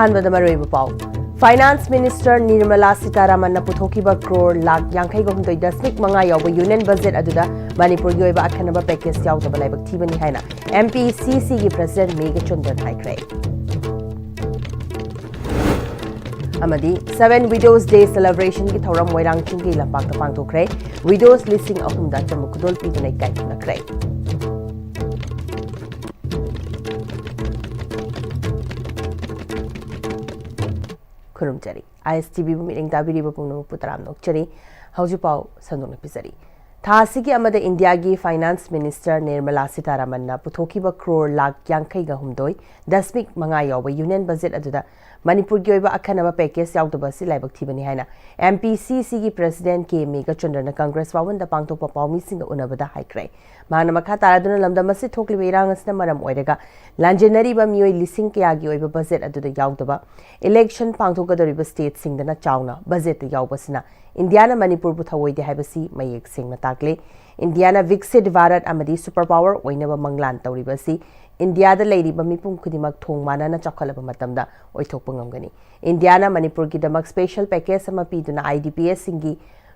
अहानबदा मरुइबु पाउ finance minister Nirmala Sitharaman पुथोकिबा करोड़ लाख 52.5 यावबा यूनियन बजेट अदुदा मणिपुर की ओइबा अखनबा पैकेज यावदबा लाइबक थीबनी हाइना एमपीसीसी की प्रेसिडेंट मेगा चुंदन हाइख्रे अमदी 7 विडोज डे सेलिब्रेशन की थौरम मोइरांग चिंगी लंपाक पांगथोख्रे विडोज लिसिंग अहुमदा चमुकुदोल पीदुनै काइथुनख्रे खुरुमचरी ISTV मीटिंग ताबिरिबा पुंगनमु पुतराम नोकचरी हौजुपाउ संदोंग पिजरी थासिगी अमद इंडिया की फाइनांस मिनिस्टर निर्मला सीतारामन पुथोकिबा करोड़ लाख 52.5 यावबा यूनियन बजेट अदुदा मणिपुर की ओइबा अखनबा पैकेज यावदबा सि लाइबक थीबनी हाइना एमपीसीसी की president K Meghachandra Congress वावनदा पांगथोकपा पाउमीसिंग उनबदा हाइख्रे माना मखा तारादुना लमदम असि थोकलिबा इरांगसना मरम ओइरगा लांजेनरीबा मियोय लिसिंग कयागी ओइबा बजेट अदुदा यावदबा इलेक्शन पांगथोकदरिबा स्टेट सिंगदना चावना बजेट यावबसिना इंडियाना मणिपुर पुथवोइदे हाइबसि मयेक सिंगना ताकले इंडियाना विकसित भारत अमदी सुपर पावर ओइनबा मंगलान तौरिबसि इंडियादा लेरिबा मिपुम खुदिमक थोंग मानाना चखलबा मतमदा ओइथोकपा ngamgani इंडियाना मणिपुर की दमक स्पेशल पैकेज अमा पीदुना आईडीपीएस सिंगी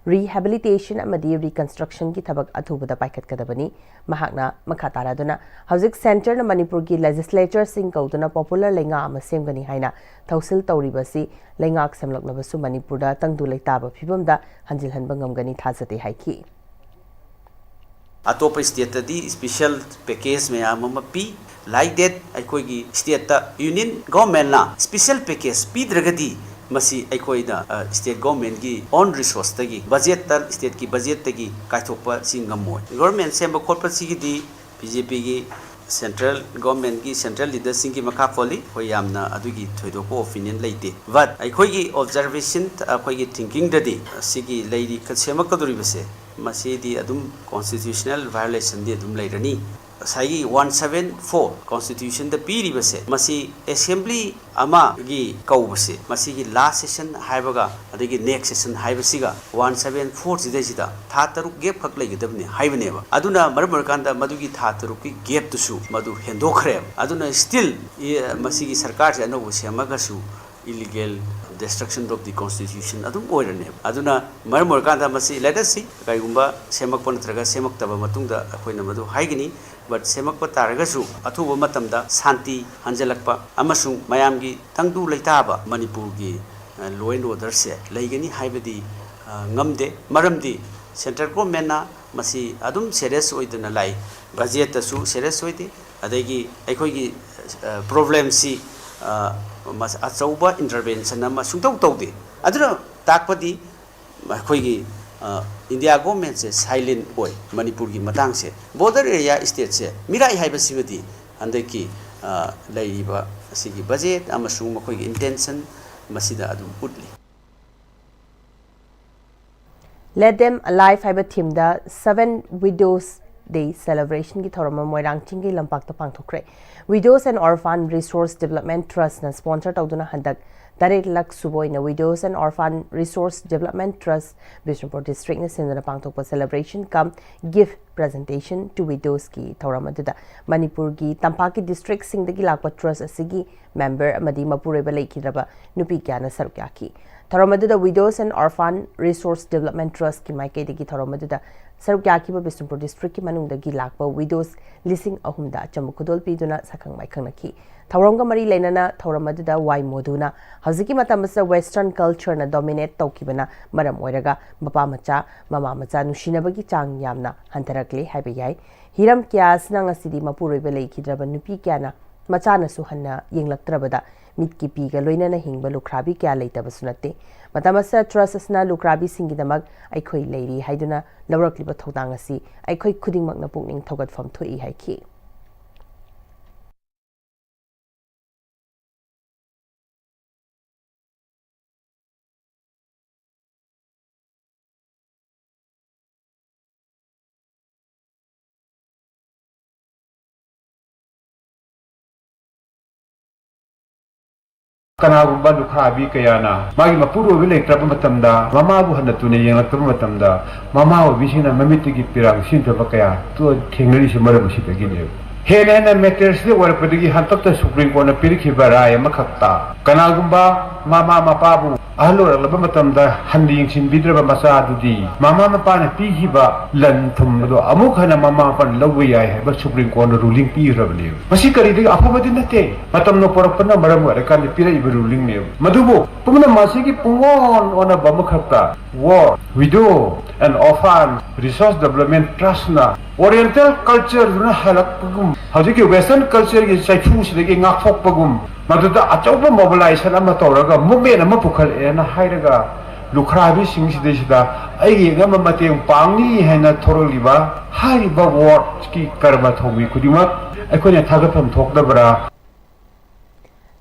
रिहेबिलिटेशन अमदी रिकंस्ट्रक्शन की थबक अथुबदा पाइखतकदबनी महाकना मखातारादुना हौजिक सेंटर न मणिपुर की लेजिस्लेचर सिंग कौदुना पॉपुलर लेंगा अमा सेमगनी हाइना थौसिल तौरिबसि लेंगाक सेमलकनबसु मणिपुरदा तंगदु लेताबा फिबमदा हंजिलहनबा ngamgani थाजते हाइखि अतोप स्टेट दी स्पेशल पैकेज में आम पी लाइक दैट अखोगी स्टेट यूनियन गवर्नमेंट ना स्पेशल पैकेज पीद्रगदी मसी अखोइदा स्टेट गवर्नमेंट की ऑन रिसोर्स तगी बजेट तर स्टेट की बजेट तगी काइथोपा सिंगमोय गवर्नमेंट सेम खोटपा सिगी बीजेपी की सेंट्रल गवर्नमेंट की सेंट्रल लीडर्स की मखा पोली होय यामना अदुगी थोइदोको ओपिनियन लेते बट अखोगी ऑब्जर्वेशन अखोगी थिंकिंग ददी सिगी लेरी कसेमकदुरिबसे मसीदी अदुम कॉन्स्टिट्यूशनल वायलेशन दी अदुम लेरनी साइगी 174 कॉन्स्टिट्यूशन द पीरिबसे मसी असेंबली अमा गी कौबसे मसी की लास्ट सेशन हाइबगा अदगी नेक्स्ट सेशन हाइबसिगा 174 सिदेसिदा था तरुक गेप खक लेगदबने हाइबनेबा अदुना मरमरकांदा मदुगी था तरुक की गेप तुसु मदु हेंदोखरे अदुना स्टिल मसी की सरकार से अनोबो सेमगसु illegal destruction of the constitution adum oirane aduna marmorkanda masi let us see kaigumba semakpa natraga semaktaba matungda akoina madu haigini but semakpa taragasu athuba matamda santi hanjalakpa amasung mayamgi tangdu leitaba manipur gi law and order se leigani haibadi ngamde maramdi central government na masi adum serious oidana lai budget su serious oidi adagi aikoigi problem si अचौबा intervention सुंतौ तौदे अदुना ताकपदी अखोइगी India government से silent ओय मणिपुर की मतंग से बॉर्डर एरिया स्टेट से मिराई हाइबसिबदी हंदकी लैरिबा सिगी बजेट अमसुंग मखोइगी इंटेंशन मसिदा अदुम उटली Let them alive हाइबा थीमदा 7 widows day celebration की थौरम मोइरांग चिंगी लंपाक पांगथोख्रे Widows and Orphan Resource Development Trust na sponsor tawduna handak 3 lakh suboy na Widows and Orphan Resource Development Trust Bishnupur District na sindana pangthokpa celebration kam gift presentation to widows ki thauram aduda Manipur ki Tampaki district singdagi lakpa trust asigi member amadi mapureba leikiraba nupi kyana sarukyaki thauram aduda Widows and Orphan Resource Development Trust ki maike degi thauram aduda sarukyaki ba Bishnupur district ki manungdagi lakpa widows lising ahumda chamukudol piduna sakang maikhanaki thauramga mari leinana thauram aduda wai moduna haziki matamasa western culture na dominate tawkibana maram oiraga bapa macha mama macha nushinabagi chang yamna hantarakle haiba yai hiram kyas na ngasidi mapuroiba leikidraba nupi kyana macha na suhanna yenglaktrabada mitki piga loinana hingba lukrabi kya leitabsu natte matamasa trust asna lukrabi singidamak aikhoi leiri haiduna lawrakliba thodang asi aikhoi khudingmakna pukning thogatfam thoi haiki कनागुंबा लुखाबी कयाना मागी मपुरो विले त्रब मतमदा ममाबु हनतुने यंगलक्तब मतमदा ममाबु बिसिना ममितिगी पिराग सिंतब कया तो थेंगरी से मरम सितगिने Hena matters the work with the hand of the Supreme Court of Pirikibara, Makata, Kanagumba, Mama Mapabu, Alor, Labamatam, the Handings in Vidra Masadi, Mama Mapana Pihiba, Lantum, Amukana Mama Pan Lowy, I have a Supreme Court ruling Pirabli. Masikari, the Apomadinate, Matam no Porapana Maramu, I can't Pira ruling me. Madubo, Pumana Masiki Pungon on a Bamakata, war, widow, and orphan, resource development, trustna. Oriental culture na halak pagum. Hawji Western culture is like food lagi ngakfok pagum. Maduda achoba mobilization ama toraga movement ama pukal na hairaga lukrabi singsi desida ai gama mateng pangni hena thoroliba hariba word ki karma thomi kudima aikonya thagapam thokdabra.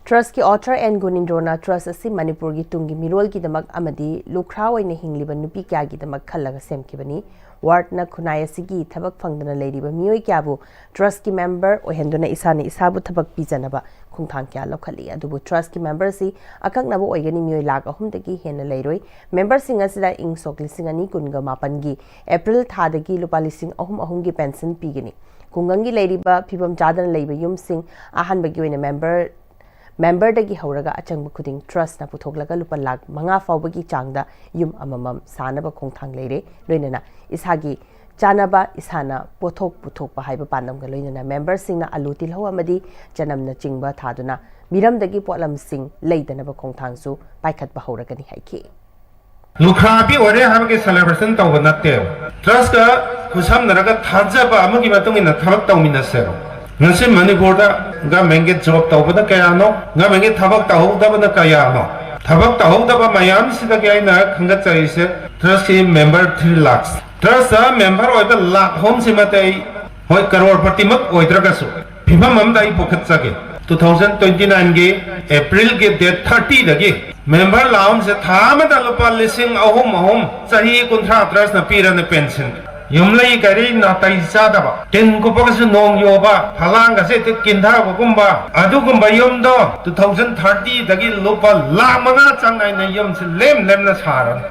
Trust ki author and Gunindrona Trust asi Manipur gi tungi mirol ki damak amadi lukra oina hingliba nupi kya gi damak khallaga semkibani ward na khunai asigi thabak phangdana leiriba mioi kyabu trust ki member ohenduna isani isabu thabak pijanaba khungthang kya lokhali adubu trust ki member si akaknabo oigani mioi lag ahum dagi hena leiroi member singa sida ing sok lising ani kunga mapan gi April thadagi lupa lising ahum gi pension pigini kungangi leiriba phibam jadana leiba yum sing ahan bagi oina member dagi hauraga achang khuding trust na puthoglaga lupa lag manga fawbagi changda yum amamam sanaba khongthang leire loinana isagi chanaba isana puthok pa haiba pandam ga loinana member singna alu tilho amadi janamna chingba thaduna miram dagi potlam sing leidana ba khongthang su paikhat ba hauraga ni haiki lukha bi ore habage celebration tawba natte trust ga khusam naraga thajaba amagi matung ina thabak tawminase ngasi Manipur da ga menge job tawbada kaya no ga menge thabak tawdabana kaya no thabak tawdaba mayam sida kaya na khangat chaise trust member 3 lakhs trust member oiba lakh home simatai hoi crore patimak oidraga su phimam amdai pokhat chage 2029 ge April ge date 30 dagi member laum se thamada lupa lising ahum chahi kunthra trust na pira na pension yumlai gari na taisa daba ten ko pagasu nong yoba halang ga se te kindha ko kumba adu kumba yumdo 2030 dagi lupa lamanga changai na yum se lem na saran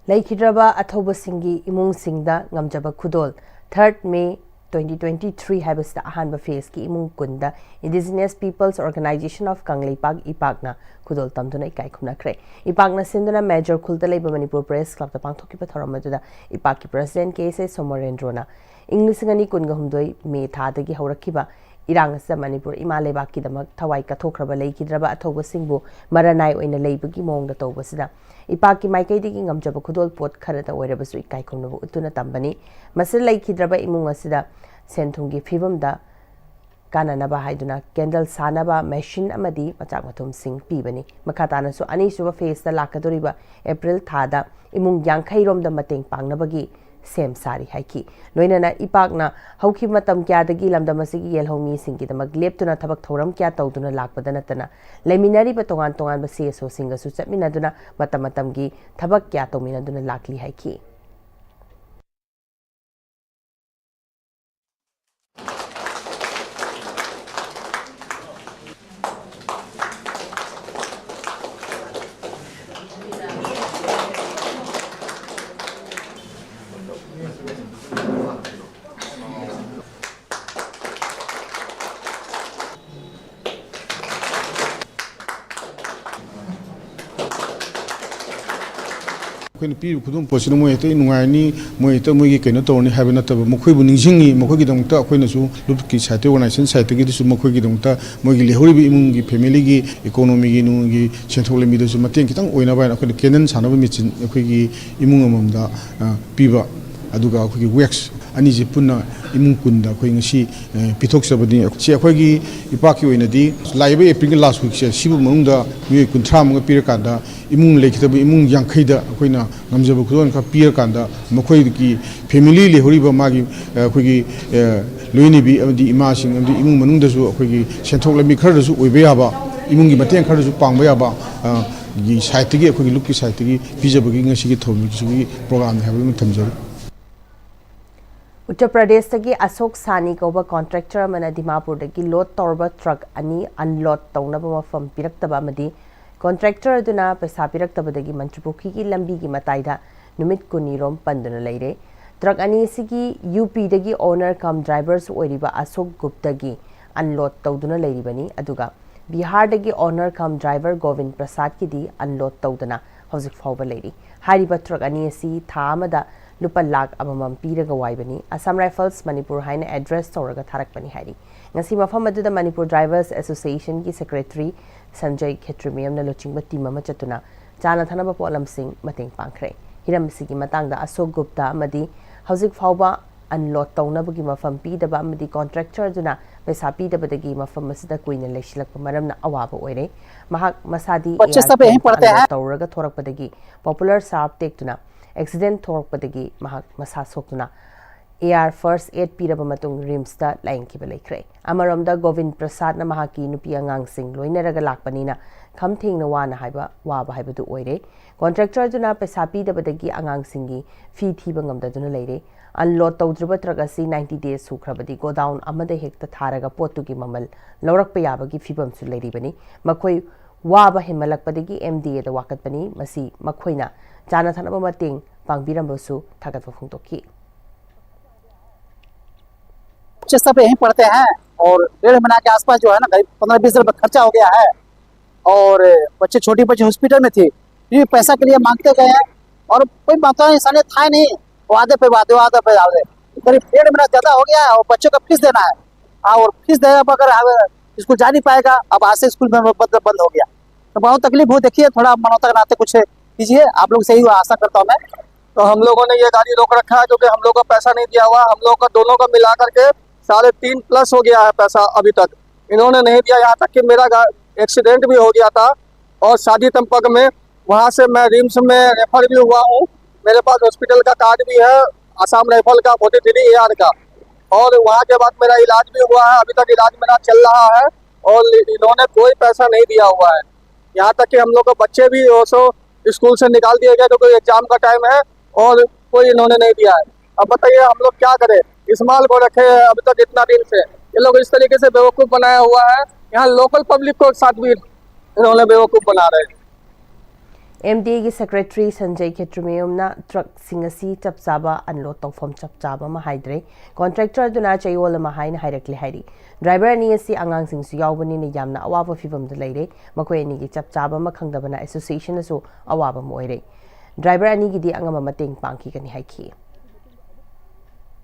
Laikhidraba athoba singi imung singda ngamjaba khudol 3rd May 2023 habasta ahanba phase ki imung kunda Indigenous Peoples Organization of Kangleipak Ipakna khudol tamduna ikai khumna kre Ipakna sinduna Major Khulta leiba Manipur Press Club ta pangthoki pa tharamaduna Ipak ki President KS Somorendrona English ngani kunga humdoi May tha dagi haurakhiba irang sa Manipur ima leibak ki damak thawai ka thokraba laikhidraba athoba singbu maranai oina leibagi mongda tawbasida Ipak ki maikai digi ngamjaba khudol pot kharada oirabasu ikai khumnabu utuna tambani masir laikhidraba imung asida senthungi phibamda kananaba haiduna candle sanaba machine amadi machak mathum sing pibani makhatana su ani suba phase da lakadoriba April thada imung yankhai romda mateng pangnabagi sem sari haiki loinana ipakna hauki matam kya dagi lamda masigi yelhomi singi damak leptuna thabak thoram kya tawduna lakpada natana leminari ba tongan ba se so singa su chatminaduna matam gi thabak kya tawminaduna lakli haiki When people couldn't post no more, Nuani, Moita, Mugi, Kenotoni, having a Mokubu Nijingi, Mokogi Donta, Quenasu, Lupki, Sate, when I sent Sate, Mokogi Donta, Mogi, Horibi Mungi, Pemiligi, economy, Nungi, Central Midas, Matinkitan, Winaba, Kenan, Sanovic, Equigi, Imungam, Piva, Aduga, Wax. Aniji puna imungkunda khoi ngasi pithok sabadi che khoi gi ipaki oina di laibe April last week se sibu mangda mi kunthra mang pir kanda imung lekhitabu imung yankhai da khoina ngamjaba khudon kha pir kanda makhoi gi family le horiba magi khoi gi loini bi amdi ima sing amdi imung manung da su khoi gi senthok lami khar da su oibe ya ba imung gi mateng khar da su pangba ya ba gi site gi khoi gi lukki site gi pijaba gi ngasi gi thomi gi program ha ba thamjari Uttar Pradesh tagi Asok Sani koba contractor mana Dimapur dagi load torba truck ani unload tawnaba mafam piraktaba amadi contractor aduna paisa piraktaba dagi Manchupukhi ki lambi gi mataida numit kunirom panduna leire truck अनी सिगी UP दगी owner cum drivers ओइरिबा Ashok Gupta unload तौदुना लेरिबनी अदुगा बिहार दगी owner cum driver Govind Prasad की unload तौदना हौजिक फाउबा लेरी हारिबा truck अनी असि था अमदा लुपा लाख अममम पीरगा वाइबनी असम राइफल्स मणिपुर हाइना एड्रेस तौरगा थारकपनी हारी ngasi mafam aduda manipur drivers association ki secretary sanjay khetrimiam na luchingba team ama chatuna chana thanaba polam sing mateng pangkhre hiram sigi matang da ashok gupta amadi hauzik fauba unload taunabagi mafam pi daba amadi contractor duna paisa pi daba dagi mafam asida kuina lesilak maramna awaba oire mahak masadi tauraga thorakpadagi popular sarp tektuna accident thorakpadagi mahak masa sokuna AR first aid piraba matung rims da lain ki belekre amaramda govind prasad na mahaki nupi angang sing loineraga lakpanina kham theng na wana haiba waba haiba du oire contractor duna paisa pi da badagi angang singi fi thiba ngamda duna leire unload tawdruba truck asi 90 days sukrabadi go down amada hekta tharaga potu gi mamal lorak pa yabagi fibam su leiri bani makoi waba himalakpadagi MDA da wakatpani masi makoina jana thanaba mating pangbirambosu thagatwa phungtokki बच्चे सब यहीं पढ़ते हैं और 1.5 महीना के आसपास जो है ना करीब 15-20 रुपये खर्चा हो गया है और बच्चे छोटी बच्चे हॉस्पिटल में थे ये पैसा के लिए मांगते गए हैं और कोई बात इंसानियत था नहीं वादे पे वादे करीब 1.5 महीना ज़्यादा हो गया है और बच्चों का फीस देना है और फीस देने पर अगर स्कूल जा नहीं पाएगा अब आज से स्कूल में बंद हो गया तो बहुत तकलीफ हो। देखिए थोड़ा मनौता के नाते कुछ कीजिए आप लोग से ही आशा करता हूँ मैं। तो हम लोगों ने ये गाड़ी रोक रखा है क्योंकि हम लोग को पैसा नहीं दिया हुआ, हम लोग का दोनों का मिला करके 3.5+ हो गया है पैसा अभी तक इन्होंने नहीं दिया। यहाँ तक कि मेरा एक्सीडेंट भी हो गया था और शादी तंपक में वहाँ से मैं रिम्स में रेफर भी हुआ हूँ। मेरे पास हॉस्पिटल का कार्ड भी है आसाम राइफल का 43 AR का और वहाँ के बाद मेरा इलाज भी हुआ है। अभी तक इलाज मेरा चल रहा है और इन्होंने कोई पैसा नहीं दिया हुआ है। यहाँ तक कि हम लोग के बच्चे भी स्कूल से निकाल दिए गए क्योंकि एग्जाम का टाइम है और कोई इन्होंने नहीं दिया है। अब बताइए हम लोग क्या करें, इस माल को रखे हैं अभी तक इतना दिन से। ये लोग इस तरीके से बेवकूफ़ बनाया हुआ है, यहाँ लोकल पब्लिक को साथ भी इन्होंने बेवकूफ़ बना रहे हैं। MDA की सेक्रेटरी संजय खेत्रमेयमना ट्रक सिंगसी चपचाबा अनलोड तौफम चपचाबा हाइद्रे कॉन्ट्रैक्टर दुना चयोल हाइरकले हाइरी ड्राइवर अनी असी आंगांग सिंगसु यावबनी यामना अवाब फिवमद लेरे मखोय अनी की चपचाबा खंगदबना एसोसिएशन सु अवाब मोइरे ड्राइवर अनी की अंगम मतेंग पांकी कनी हाइखी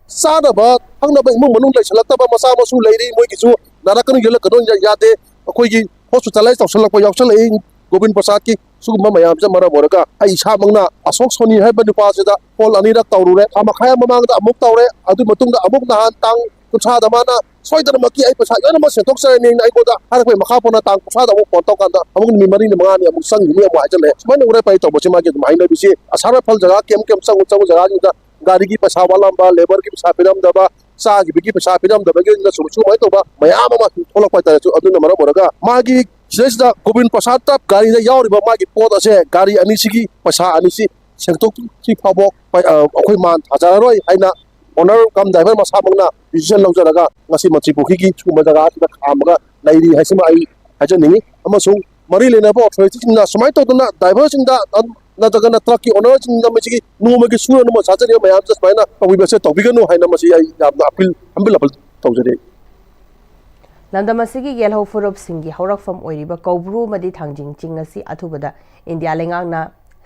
सानबा फंगनबा इमुंग मनुंग लेसलतबा मसा मसु लेरी मोइगिसु नारकन यलकनो यादे अखोयगी हॉस्पिटलाइज तौसलक यावसलई गोविंद प्रसाद की सुगम मयाम से मरम होरगा आई इसा मंगना अशोक सोनी है नुपासीदा कॉल अनीरक तौरुरे था मखाय ममांगदा अमुक तौरे अदु मतुंगदा अमुक नहान तांग कुछादा माना सोइदनमकी आई पैसा योनम सेंथोक्सरने आइगोदा हरखै मखा पोना तांग कुछादा अमुक फोन तौकांदा अमुक निमरी ने मंगानी अमुक संग नि अमुक हाजले सुमन उरे पै तौबसे मागे माइना बिसे असारा फल जगह केम संग जगह जुदा गाड़ी की पैसा वाला लेबर की पैसा पिरम दबा सागी बिकी पैसा पिरम दबगे न सुसु मै तौबा मयाम मा थोलक पैता छु अदुन मरम होरगा मागी सिदा गोविंद प्रसाद तब गाड़ी यावरिबा मागी पोत असे गाड़ी अनिसिगी पैसा अनिसि सेंटोक थि फाबो अखोय मान थाजारोय हाइना ओनर कम ड्राइवर मसा मंगना डिसीजन लौजरगा ngasi मंत्री पुखी की सुम जगह दा खामगा लैरी हाइसिमा आई हाजनिंगी अमसु मरी लेनाबो अथॉरिटी सिंगना समाय तोदना ड्राइवर सिंगदा नतगना ट्रक की ओनर सिंगदा मसिगी नोमगी सुर नम साजरी मयाम जसमाइना तौबिबसे तौबिगनु हाइना मसि आई यामना अपील अम्बिल तौजरे लंदम असिगी येलहो फुरुप सिंगी हौरकफम ओइरिबा कौब्रू मदि थांजिंग चिंग असि अथुबदा इंडिया लेंगांगना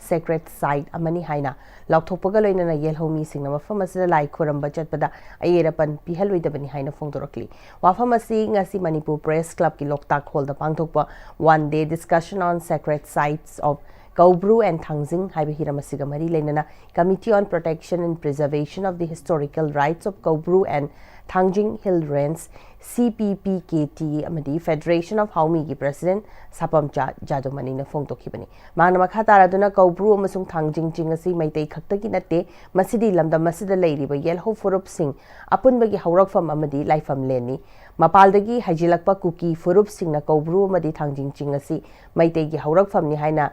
सेक्रेट साइट अमनी हाइना लौथोपगा लोइनना येलहो मी सिंगना मफम असि लाई खुरंबा चटपदा अयेरपन पिहलुइदबनी हाइना फोंदोरकली वाफम असि ngasi मणिपुर प्रेस क्लब की Loktak hold पांगथोकपा 1 day discussion on sacred sites of Kaubru and Thangjing haiba hiramasiga mari leinana Committee on Protection and Preservation of the Historical Rights of Kaubru and Thangjing Hill Range CPPKT amadi Federation of Haumi ki President Sapamcha Jadomani na phongtokhibani mana makha taraduna Kaubru amasung Thangjing chingasi maitai khaktaki natte masidi lamda masida leiriba yelho furup sing apunbagi haurakfam amadi laifam leni mapaldagi hajilakpa kuki furup sing na Kaubru amadi Thangjing chingasi maitai gi haurakfam ni haina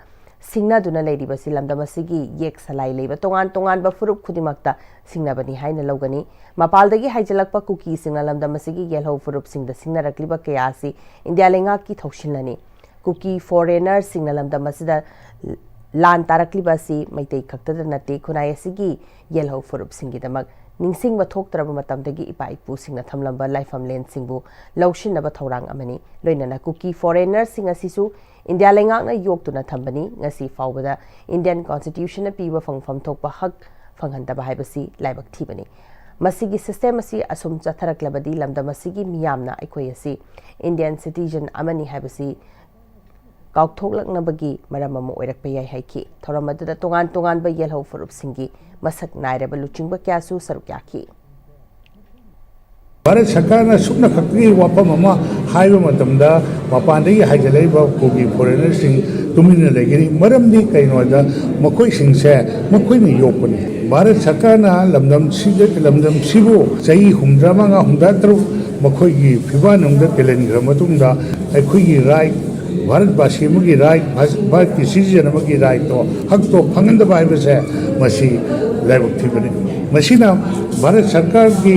सिंगना दुना लेरी बसी लमदम असिगी येक सलाई लेबा तोंगान तोंगान बा फुरुप खुदिमक्ता सिंगना बनी हाइना लौगनी मपालदगी हाइजलकपा cookie सिंगना लमदम असिगी येलहो फुरुप सिंगदा सिंगना रकलिबा कयासी India लेंगा की थौशिलनी cookie foreigner सिंगना लमदम असिदा ꯂꯥꯟ ꯇꯥꯔꯛꯂꯤꯕ ꯑꯁꯤ ꯃꯩꯇꯩ ꯈꯛꯇꯗ ꯅꯠꯇꯦ ꯈꯨꯟꯅꯥꯏ ꯑꯁꯤꯒꯤ ꯌꯦꯜꯍꯧ ꯐꯨꯔꯨꯞꯁꯤꯡꯒꯤꯗꯃꯛ ꯅꯤꯡꯁꯤꯡꯕ ꯊꯣꯛꯇ꯭ꯔꯕ ꯃꯇꯝꯗꯒꯤ ꯏꯄꯥ ꯏꯄꯨꯁꯤꯡꯅ ꯊꯝꯂꯝꯕ ꯂꯥꯏꯐꯝꯂꯦꯟꯁꯤꯡꯕꯨ ꯂꯧꯁꯤꯟꯅꯕ ꯊꯧꯔꯥꯡ ꯑꯃꯅꯤ ꯂꯣꯏꯅꯅ ꯀꯨꯀꯤ ꯐꯣꯔꯦꯅꯔꯁꯤꯡ ꯑꯁꯤꯁꯨ ꯏꯟꯗꯤꯌꯥ ꯂꯩꯉꯥꯛꯅ ꯌꯣꯛꯇꯨꯅ ꯊꯝꯕꯅꯤ ꯉꯁꯤ ꯐꯥꯎꯕꯗ ꯏꯟꯗꯤꯌꯟ ꯀꯣꯟꯁꯇꯤꯇ꯭ꯌꯨꯁꯟꯅ ꯄꯤꯕ ꯐꯪꯐꯝ ꯊꯣꯛꯄ ꯍꯛ ꯐꯪꯍꯟꯗꯕ ꯍꯥꯏꯕꯁꯤ ꯂꯥꯏꯕꯛ ꯊꯤꯕꯅꯤ ꯃꯁꯤꯒꯤ ꯁꯤꯁꯇꯦꯝ ꯑꯁꯤ ꯑꯁꯨꯝ ꯆꯠꯊꯔꯛꯂꯕꯗꯤ ꯂꯝꯗꯝ ꯑꯁꯤꯒꯤ ꯃꯤꯌꯥꯝꯅ ꯑꯩꯈꯣꯏ ꯑꯁꯤ ꯏꯟꯗꯤꯌꯟ ꯁꯤꯇꯤꯖꯟ ꯑꯃꯅꯤ ꯍꯥꯏꯕꯁꯤ ꯀꯥꯎꯊꯣꯛꯂꯛꯅꯕꯒꯤ ꯃꯔꯝ ꯑꯃ ꯑꯣꯏꯔꯛꯄ ꯌꯥꯏ ꯍꯥꯏꯈꯤ ꯊꯧꯔꯝ ꯑꯗꯨꯗ ꯇꯣꯉꯥꯟ ꯇꯣꯉꯥꯟꯕ ꯌꯦꯜꯍꯧ ꯐꯨꯔꯨꯞꯁꯤꯡꯒꯤ ꯃꯁꯛ ꯅꯥꯏꯔꯕ ꯂꯨꯆꯤꯡꯕ ꯀꯌꯥꯁꯨ ꯁꯔꯨꯛ ꯌꯥꯈꯤ भारत सरकार सूक्ष्म खक्की वाफम मपान कोगी फॉरेनर तुमिन लेगरी मरमदी कईनोदा मकोइसिंगसे मकोइनि योपनी भारत सरकार लमदम सिबु चही हुमद्रामंगा हुमद्रातरुक मकोइगी फिबानुंगदा तेलेनग्रा मतुंगदा अखोइगी राइट भारतवासी अमगी राइट भारत की सिटीजन अमगी राइट तो हक तो फंगंदबा हाइबसे मसी लाइबक थिबनी मसीना भारत सरकार की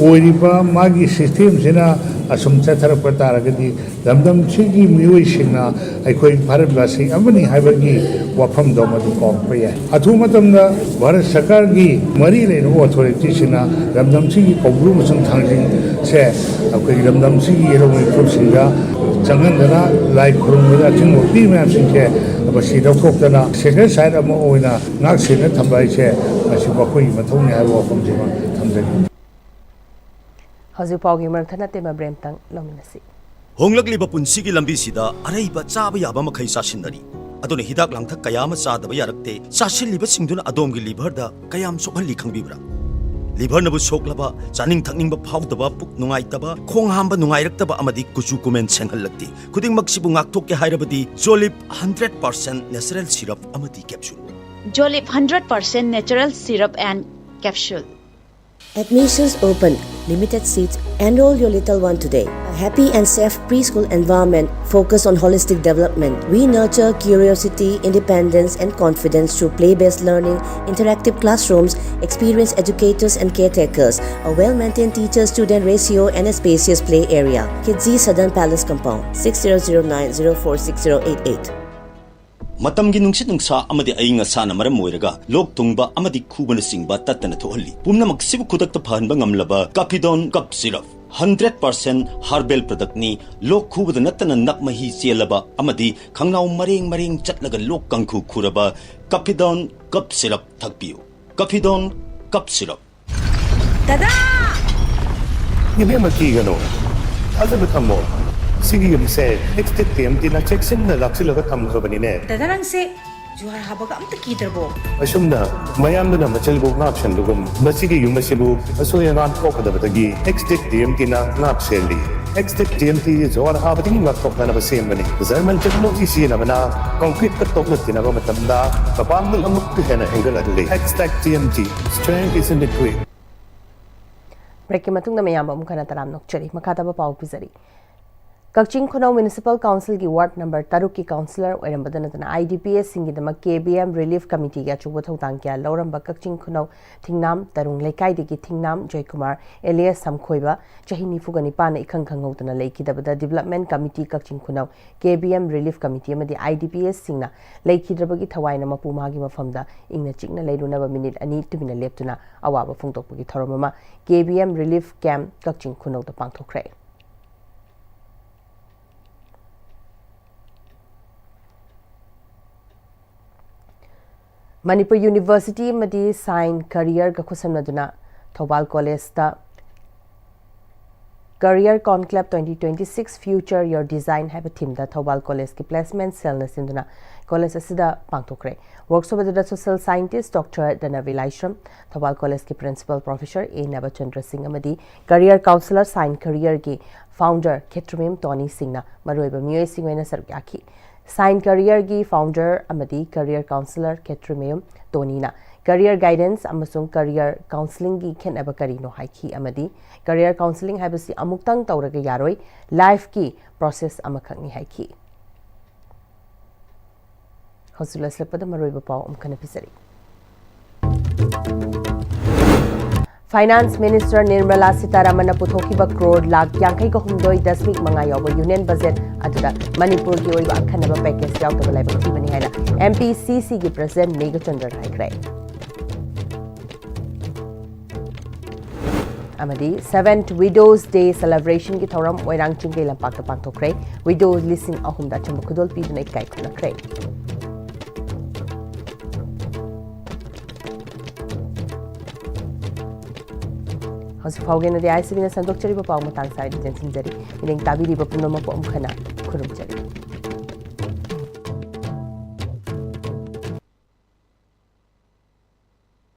ओरिबा मागी सिस्टम सिना असुम चथरप तारगदी लमदम सिगी मियोइ सिंगना अखोइ भारतवासी अमनी हाइबगी वाफम दो मदु कॉपय अथु मतमदा भारत सरकार की मरी लेनो अथॉरिटी सिना लमदम सिगी कौब्रु मसंग थांजिंग से अखोइ लमदम सिगी एरोमि प्रोसिंगा चंगनदना लाइ खुरुमदा चिंगो पी मैम सिंके बसी दौथोक्तना सेक्रेट साइड अमा ओइना नाक सेना थंबाइसे असी बखोइ मथौनि हाइबो वाफम जिमा थंजगी हजू पाउगी मरथ नते ब्रेमतंग लमिनसी होंगलकलिबा पुंसिगी लंबीसिदा अरैबा चाबा याबा मखै चासिनदरी अदुना हिदाक लांथक कयाम चादबा यारक्ते चासिलिबा सिंगदुना अदोमगी लिभरदा कयाम सोखली खंगबिब्रा लिभरनबु सोखलबा चानिंग थकनिंगबा फाउदबा पुक नुंगाइतबा खोंग हांबा नुंगाइरक्तबा अमदि कुचु कुमेन सेंगहलक्ति खुदिंगमक्सिबु ngakthokke hairabadi Jolip 100% natural syrup amadi capsule Jolip 100% natural syrup and capsule. Admissions open. Limited seats. Enroll your little one today. A happy and safe preschool environment focused on holistic development. We nurture curiosity, independence, and confidence through play-based learning, interactive classrooms, experienced educators and caretakers, a well-maintained teacher-student ratio, and a spacious play area. Kidzi Southern Palace Compound, 6009046088. मतमगी नुंगसित नुंगसा अमदि अइंग असाना मरम मोइरगा लोक तुंगबा अमदि खुबन सिंगबा तत्तना थोहल्ली पुमनमक सिबु खुदक्ता फहनबा ngamlaba Capidon cup syrup 100% herbal product ni लोक खुबदा नत्तना नकमही चेलबा अमदि खंगनाउ मरेंग चटलगा लोक कंखु खुरबा Capidon cup syrup थकपियो Capidon cup syrup दादा ये मकी गनो अजब थमो सिगी यमसे next टेम दिना चेक्सन न लाक्सिलगा थमखबनिने दादा नंगसे जुहार हाबगा अमत कीदरबो असुमना मयामदना मचलबो नापसनदुगम मसिगी युमसिबु असोयनान कोकदबदगी नेक्स्ट टेम दिना नापसेली नेक्स्ट टेम ती जुहार हाबदिंग नापतोकना बसेमबनी जर्मन टेक्नोलॉजी सिनबना कंक्रीट कटोकलतिना बमतमदा कपांगल अमुक हेना हेंगलदले नेक्स्ट टेम टी strength is in the quick break के मतुंग नमे याम मुखना तराम नोकचरी मखातबा पाउ पिजरी कक्चिंग खुनौ म्युनिसिपल काउंसिल की वार्ड नंबर 3 की काउंसिलर ओइरमदनतना IDPS सिंगिदमा KBM रिलीफ कमिटी की अचुब थौतांग क्या लौरंबा कक्चिंग खुनौ थिंगनाम तरुंग लेकाइदगी थिंगनाम जयकुमार एलियस समखोइबा चही निफुगनि पान इखंग खंगौतना लेखिदबदा development committee Kakching Khunou KBM relief committee अमदि IDPS सिंगना लेखिद्रबगी थवाइना मपुमागी मफमदा इंगना चिकना लेरुनबा मिनिट अनि तुमिना लेप्तुना अवाबा फुंगतोकपगी थौरममा KBM रिलीफ कैम्प कक्चिंग खुनौदा पांगथोखरे Manipur University madi sign career ga khusamnaduna Thobal College ta Career Conclave 2026 Future Your Design have a team da Thobal College ki placement cell na sinduna college asida pangthokre workshop da social scientist Dr. Danavi Laishram Thobal College ki principal professor A Nabachandra Singh amadi career counselor sign career ki founder Ketrimim Tony Singh na maroiba miyoi singh oina saruk yakhi Sign Career की founder अमदी career counsellor केट्रिमेम टोनीना career guidance अमसुंग career counselling की खेनब करीनो हाइखी अमदी करियर काउंसलिंग हाइबसी अमुक्तंग तौरगे यारोय लाइफ की प्रोसेस अमखंगनी हाइखी हौसुलसलपद मरोइब पाउ अमखन पिसरी Finance Minister Nirmala Sitaramana puthokhiba crore lakh 53.5 yawa union budget aduda Manipur ki oiba akhanaba package yautaba laiba khibani haina MPCC ki president Megachandra haikre amadi 7th Widows Day celebration ki thoram oirang chingge lampak ta pangthokre widows listing ahumda chambu khudol piduna ikai khunakre Hausi Faugen na ICB na sandok chari pa pao matang sa editing sinjari ining tabi di pa puno mapo umkhana kurum chari